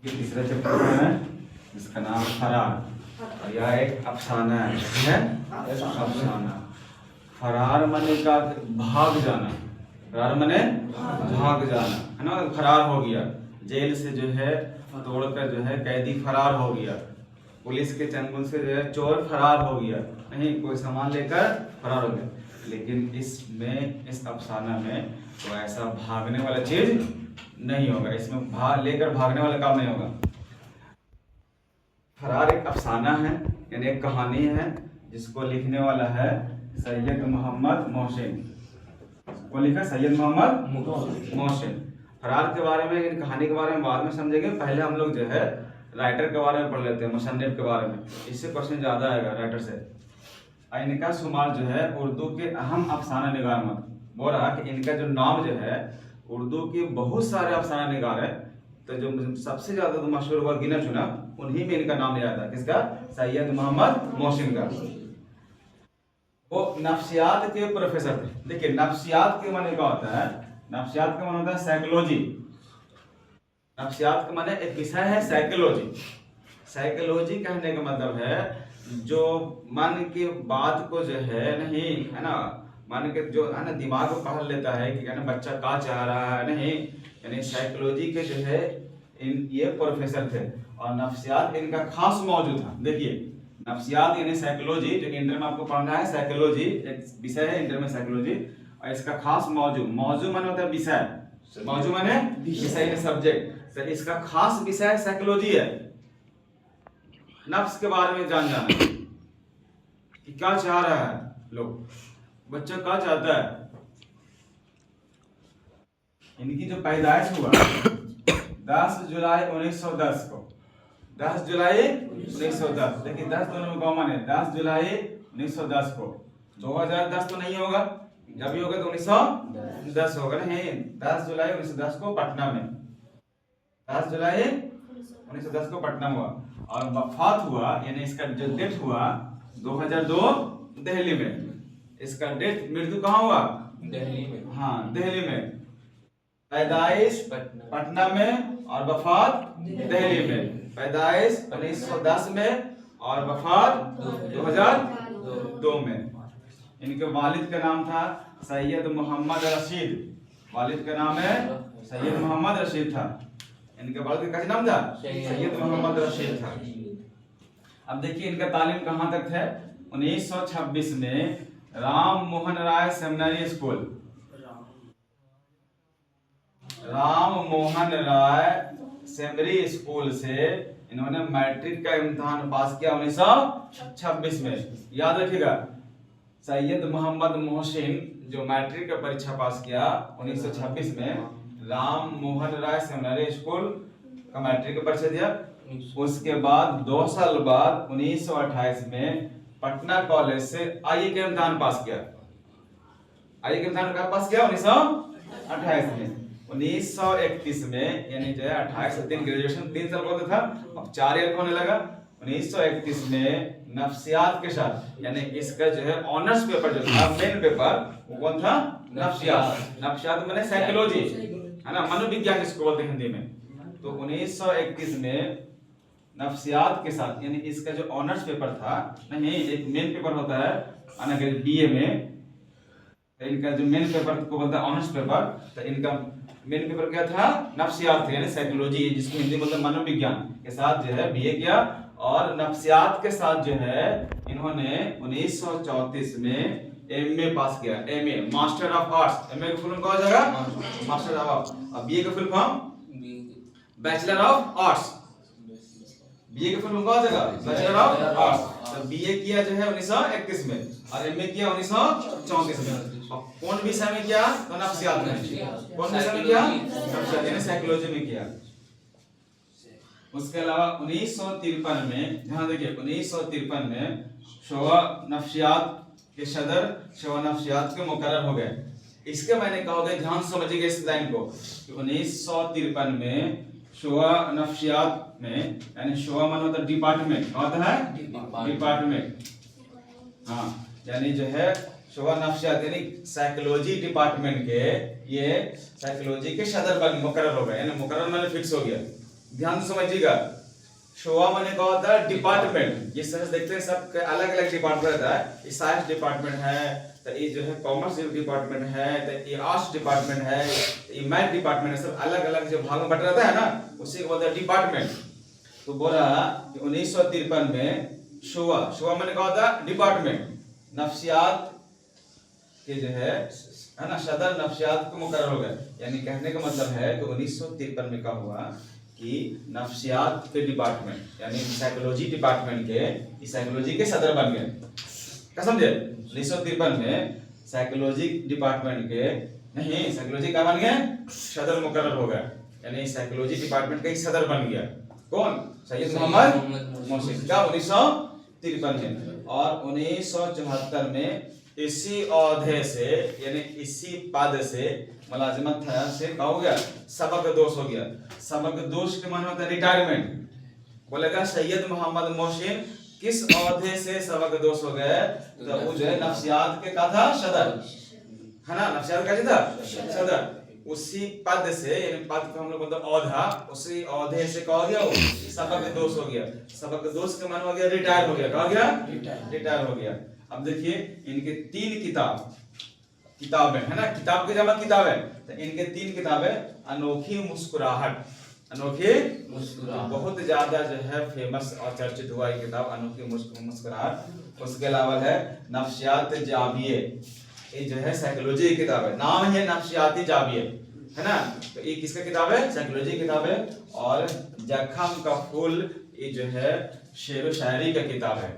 तीसरा चैप्टर है जिसका नाम फरार और यह एक अफसाना है अफसाना। फरार माने का भाग जाना, फरार माने भाग जाना है ना। फरार हो गया, जेल से जो है तोड़कर जो है कैदी फरार हो गया, पुलिस के चंगुल से जो है चोर फरार हो गया, नहीं कोई सामान लेकर फरार हो गया। लेकिन इसमें इस अफसाना में तो ऐसा भागने वाला चीज नहीं होगा, इसमें लेकर भागने वाला काम नहीं होगा। फरार एक अफसाना है यानी एक कहानी है जिसको लिखने वाला है सैयद मोहम्मद मोहसिन। को लिखा सैयद मोहम्मद मोहसिन। फरार के बारे में, इन कहानी के बारे में बाद में समझेंगे। पहले हम लोग जो है राइटर के बारे में पढ़ लेते हैं, मुसन्निफ के बारे में। इससे क्वेश्चन ज्यादा आएगा राइटर से। इनका शुमार जो है उर्दू के अहम अफसाना निगार में बोल रहा कि इनका जो नाम जो है उर्दू के बहुत सारे अफसाना निगार है, तो जो सबसे ज्यादा तो मशहूर हुआ गिना चुना उन्हीं में इनका नाम लिया था। किसका? सैयद मोहम्मद मोहसिन का। वो नफ्सियात के प्रोफेसर थे। देखिए नफ्सियात के माने क्या होता है? नफ्सियात का माने होता है साइकोलॉजी। नफ्सियात का माने एक विषय है साइकोलॉजी। साइकोलॉजी कहने का मतलब है जो मन की बात को जो है नहीं है ना, मन के जो है ना दिमाग को पढ़ लेता है कि है ना बच्चा क्या चाह रहा है, नहीं यानी साइकोलॉजी के जो है ये प्रोफेसर थे। और नफ्सियात इनका खास मौजूद था। देखिए नफ्सियात यानी साइकोलॉजी, जो इंटर में आपको पढ़ना है साइकोलॉजी एक विषय है इंटर में साइकोलॉजी। और इसका खास मौजू माने होता है विषय, मौजू माने विषय सब्जेक्ट। तो इसका खास विषय साइकोलॉजी है। नफ्स के बारे में जान जाना कि क्या चाह रहा है लोग, बच्चा क्या चाहता है। इनकी जो पैदाइश हुआ 10 जुलाई 1910 को, 10 जुलाई 1910। देखिए 10 दोनों में कॉमन है, 10 जुलाई 1910 को। 2010 तो नहीं होगा, जब भी होगा तो 1910 होगा ना। 10 जुलाई 1910 को पटना में, 10 जुलाई 1910 को पटना हुआ। और वफात हुआ यानी इसका जो डेथ हुआ 2002 दिल्ली में। इसका डेथ मृत्यु कहाँ हुआ? दिल्ली में। हाँ दिल्ली में। पैदाइश पटना में और वफात दिल्ली में। पैदाइश 1910 में और वफात 2002 में। इनके वालिद का नाम था सैयद मोहम्मद रशीद। वालिद का नाम है सैयद मोहम्मद रशीद था। इनके वालिद का नाम था सैयद मोहम्मद रशीद था। अब देखिए इनका तालीम कहाँ तक है? 1926 में Ram Mohan Roy seminary school, Ram Mohan Roy seminary school से इन्होंने मैट्रिक का इम्तिहान पास किया 1926 में। याद रखिएगा सैयद मोहम्मद मोहसिन जो मैट्रिक का परीक्षा पास किया 1926 में, राम मोहन राय सेमिनरी स्कूल का मैट्रिक का परीक्षा दिया। उसके बाद 2 साल बाद 1928 में पटना कॉलेज से आईए का इम्तिहान पास किया। आईए का इम्तिहान कब पास किया? 1928 में। 1931 में यानी जो है 28 से 3 ग्रेजुएशन 3 साल होता था, अब 4 ईयर होने लगा। 1931 में नफ्सियात के साथ यानी इसका जो है ऑनर्स पेपर जो था मेन पेपर वो कौन था? नफ्सियात। नफ्सियात माने साइकोलॉजी है ना, मनोविज्ञान इसको बोलते हैं हिंदी में। तो 1931 में नफ्सियात के साथ यानी इसका जो ऑनर्स पेपर था, नहीं एक मेन पेपर होता है अगर बीए में, तो इनका जो मेन पेपर को बोलता है ऑनर्स पेपर। तो इनका मेन पेपर क्या था? नफ्सियात यानी साइकोलॉजी, जिसको हिंदी बोलते हैं मनोविज्ञान के साथ जो है बीए किया। और नफ्सियात के साथ जो है इन्होंने 1934 में एमए पास किया। MA master of arts. MA का फुल फॉर्म क्या हो जाएगा? Master of arts. और बीए का full form bachelor of arts. BA का फुल फॉर्म क्या हो जाएगा? Bachelor of arts. तो बीए किया जो है 1931 में और एमए किया 1934 में। और कौन विषय में किया? तो नफ्सियात में। कौन विषय में किया? नफ्सियात यानी साइकोलॉजी में किया। उसके अलावा 1953 में, ध्यान देखिए 1953 में शोआ नफ्सियात के सदर शोआ नफ्सियात के मुकर्रर हो गए। इसके मैंने कहा होगा ध्यान समझिएगा इस लाइन को कि 1953 में शोआ नफ्सियात में यानी शोआ माने होता है डिपार्टमेंट, होता है डिपार्टमेंट। हाँ यानी जो है शोआ नफ्सियात यानी साइकोलॉजी डिपार्टमेंट के ये साइकोलॉजी के सदर पर मुकर्रर हो गए, यानी मुकर्रर माने फिक्स हो गया। ध्यान से समझिएगा। शोभा माने क्या होता है? डिपार्टमेंट। ये सब देखते हैं, सब अलग अलग डिपार्टमेंट रहता है। ये साइंस डिपार्टमेंट है, तो ये जो है कॉमर्स डिपार्टमेंट है, तो ये आर्ट्स डिपार्टमेंट है, तो ये मैथ डिपार्टमेंट है। सब अलग अलग जो भाग में बटा रहता है ना, उसी को बोलते हैं डिपार्टमेंट। तो बोला कि 1953 में शोभा माने क्या होता है? डिपार्टमेंट। नफ्सियात के जो है ना, सदर नफ्सियात को मुकर्रर हो गया। यानी कहने का मतलब है कि 1953 में क्या हुआ कि नफ्सियात के डिपार्टमेंट यानी साइकोलॉजी डिपार्टमेंट के साइकोलॉजी के सदर बन गए। क्या समझे? 1953 में साइकोलॉजी डिपार्टमेंट के नहीं, साइकोलॉजी का बन गए सदर मुकर्रर हो गया। यानी साइकोलॉजी डिपार्टमेंट का एक सदर बन गया। कौन? सैयद मोहम्मद मोहसिन का 1953 में। और 1974 में इसी ओहदे से यानी इसी पद से मुलाजिमत से क्या हो गया? सबक दोष हो गया। सबक दोष के माने होता है रिटायरमेंट। बोलेगा सैयद मोहम्मद मोहसिन किस ओहदे से सबक दोष हो गए? तो वो जो है नफ्सियात के का था? सदर है ना, नफ्सियात का था सदर। उसी पद से यानी पद को हम लोग बोलते हैं ओहदा, उसी ओहदे से क्या हो गया? सबक दोष हो गया। सबक दोष के माने हो गया रिटायर हो गया। क्या हो गया? रिटायर हो गया। अब देखिए इनके 3 किताबें है ना, किताब की जमा किताब है, तो इनके 3 किताबें। अनोखी मुस्कुराहट, अनोखी मुस्कुराहट बहुत ज्यादा जो है फेमस और चर्चित हुआ ये किताब, अनोखी मुस्कुराहट। उसके अलावा है नफ्सियात जाविये, ये जो है साइकोलॉजी की किताब है, नाम है नफ्सियाती जाविये है ना। तो ये किसका किताब है? साइकोलॉजी की किताब है। और जख्म का फूल ये जो है शेर व शायरी का किताब है।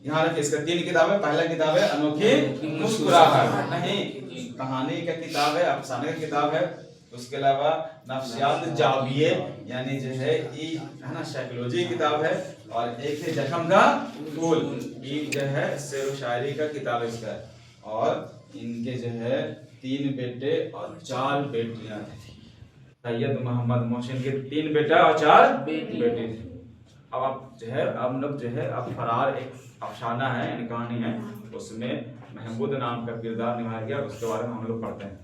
यहाँ रखिए, इसका 3 किताब है। पहला किताब है अनोखी मुस्कुराहट, नहीं कहानी का किताब है, अफसाने का किताब है। उसके अलावा नफ्सियात जाविये यानी जो है ये है ना साइकोलॉजी की किताब है। और एक है जख्म का फूल, ये जो है शेर व शायरी का किताब है इसका। और इनके जो है 3 बेटे और 4 बेटियां थी। सैयद मोहम्मद मोहसिन के 3 बेटा और 4 बेटे। अब आप जो है हम लोग जो है अब फरार एक अफसाना है यानी कहानी है, उसमें महमूद नाम का किरदार निभाया गया, उसके बारे में हम लोग पढ़ते हैं।